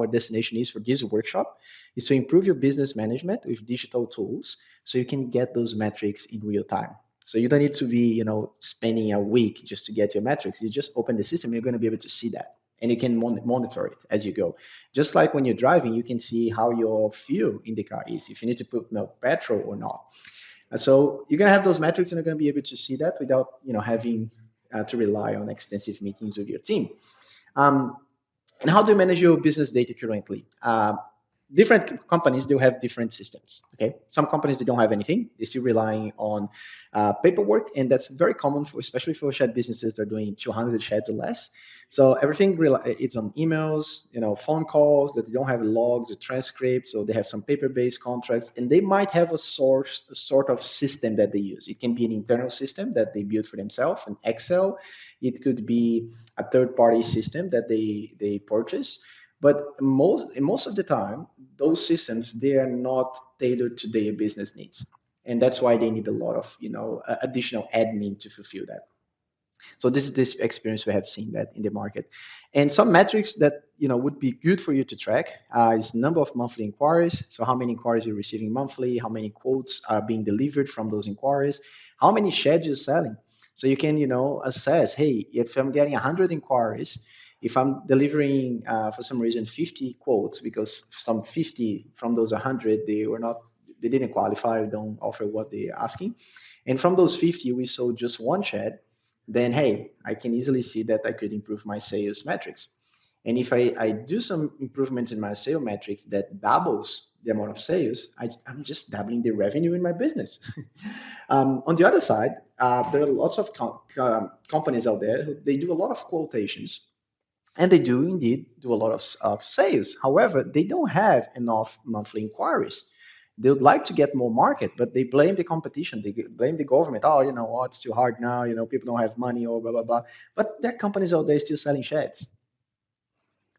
our destination is for this workshop is to improve your business management with digital tools so you can get those metrics in real time. So you don't need to be, spending a week just to get your metrics. You just open the system, you're going to be able to see that. And you can monitor it as you go. Just like when you're driving, you can see how your fuel in the car is, if you need to put petrol or not. And so you're going to have those metrics and you're going to be able to see that without, having to rely on extensive meetings with your team. Um, and how do you manage your business data currently? Different companies do have different systems. Okay, some companies they don't have anything; they're still relying on paperwork, and that's very common for, especially for shared businesses that are doing 200 shares or less. So everything it's on emails, phone calls that they don't have logs or transcripts, so they have some paper-based contracts, and they might have a sort of system that they use. It can be an internal system that they build for themselves, an Excel. It could be a third-party system that they purchase. But most of the time, those systems they are not tailored to their business needs, and that's why they need a lot of additional admin to fulfill that. So this is this experience we have seen that in the market, and some metrics that would be good for you to track is number of monthly inquiries. So how many inquiries you're receiving monthly, how many quotes are being delivered from those inquiries, how many sheds you're selling. So you can assess, hey, if I'm getting 100 inquiries, if I'm delivering for some reason 50 quotes because some 50 from those 100 they didn't qualify, don't offer what they're asking, and from those 50 we sold just one shed, then hey, I can easily see that I could improve my sales metrics. And if I do some improvements in my sales metrics that doubles the amount of sales, I'm just doubling the revenue in my business. On the other side, there are lots of companies out there who they do a lot of quotations, and they do indeed do a lot of sales. However, they don't have enough monthly inquiries. They would like to get more market, but they blame the competition. They blame the government. Oh, you know what? It's too hard now. People don't have money or blah, blah, blah. But there are companies out there still selling sheds.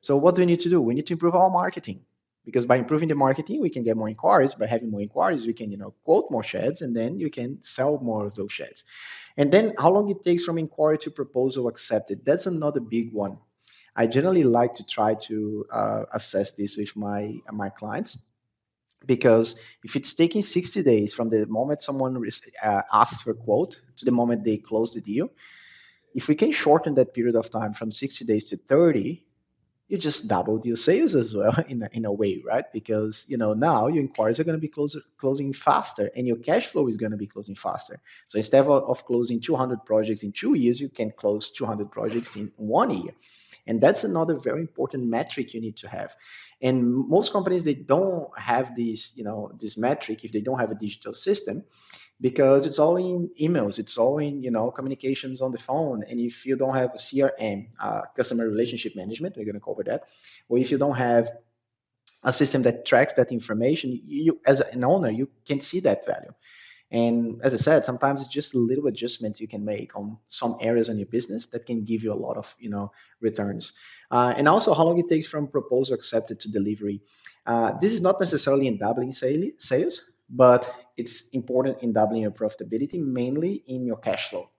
So what do we need to do? We need to improve our marketing, because by improving the marketing, we can get more inquiries. By having more inquiries, we can, quote more sheds, and then you can sell more of those sheds. And then how long it takes from inquiry to proposal accepted. That's another big one. I generally like to try to assess this with my clients, because if it's taking 60 days from the moment someone asks for a quote to the moment they close the deal, if we can shorten that period of time from 60 days to 30, you just doubled your sales as well in a way, right? Because now your inquiries are going to be closing faster, and your cash flow is going to be closing faster. So instead of closing 200 projects in 2 years, you can close 200 projects in 1 year. And that's another very important metric you need to have. And most companies, they don't have this metric if they don't have a digital system, because it's all in emails, it's all in communications on the phone. And if you don't have a CRM, customer relationship management, we're going to cover that, or if you don't have a system that tracks that information, you as an owner, you can see that value. And as I said, sometimes it's just a little adjustment you can make on some areas on your business that can give you a lot of returns. And also how long it takes from proposal accepted to delivery. This is not necessarily in doubling sales, but it's important in doubling your profitability, mainly in your cash flow.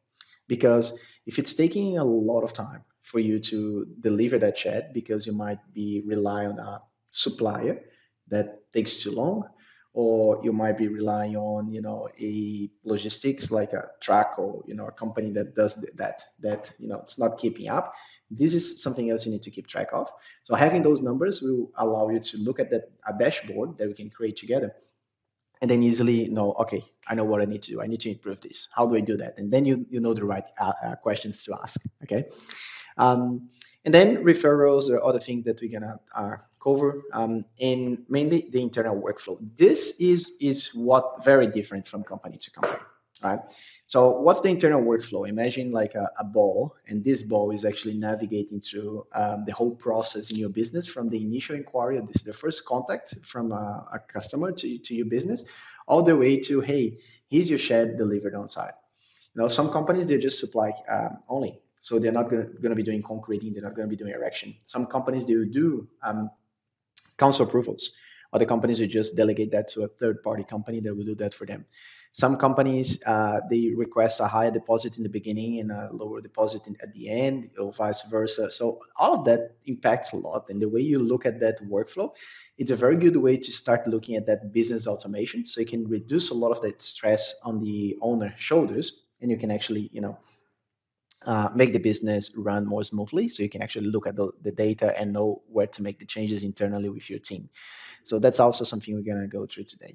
Because if it's taking a lot of time for you to deliver that chat, because you might be relying on a supplier that takes too long, or you might be relying on a logistics like a truck, or a company that does that it's not keeping up. This is something else you need to keep track of. So having those numbers will allow you to look at that a dashboard that we can create together, and then easily know, okay, I know what I need to do. I need to improve this. How do I do that? And then you know the right questions to ask. Okay. um, and then referrals or other things that we're gonna cover, and mainly the internal workflow. This is what very different from company to company, right? So what's the internal workflow? Imagine like a ball, and this ball is actually navigating through the whole process in your business, from the initial inquiry, the first contact from a customer to your business, all the way to, hey, here's your shed delivered on site. Some companies, they just supply only. So they're not going to be doing concreting. They're not going to be doing erection. Some companies, they will do council approvals. Other companies will just delegate that to a third party company that will do that for them. Some companies they request a higher deposit in the beginning and a lower deposit at the end, or vice versa. So all of that impacts a lot. And the way you look at that workflow, it's a very good way to start looking at that business automation. So you can reduce a lot of that stress on the owner's shoulders, and you can actually, make the business run more smoothly. So you can actually look at the data and know where to make the changes internally with your team. So that's also something we're going to go through today.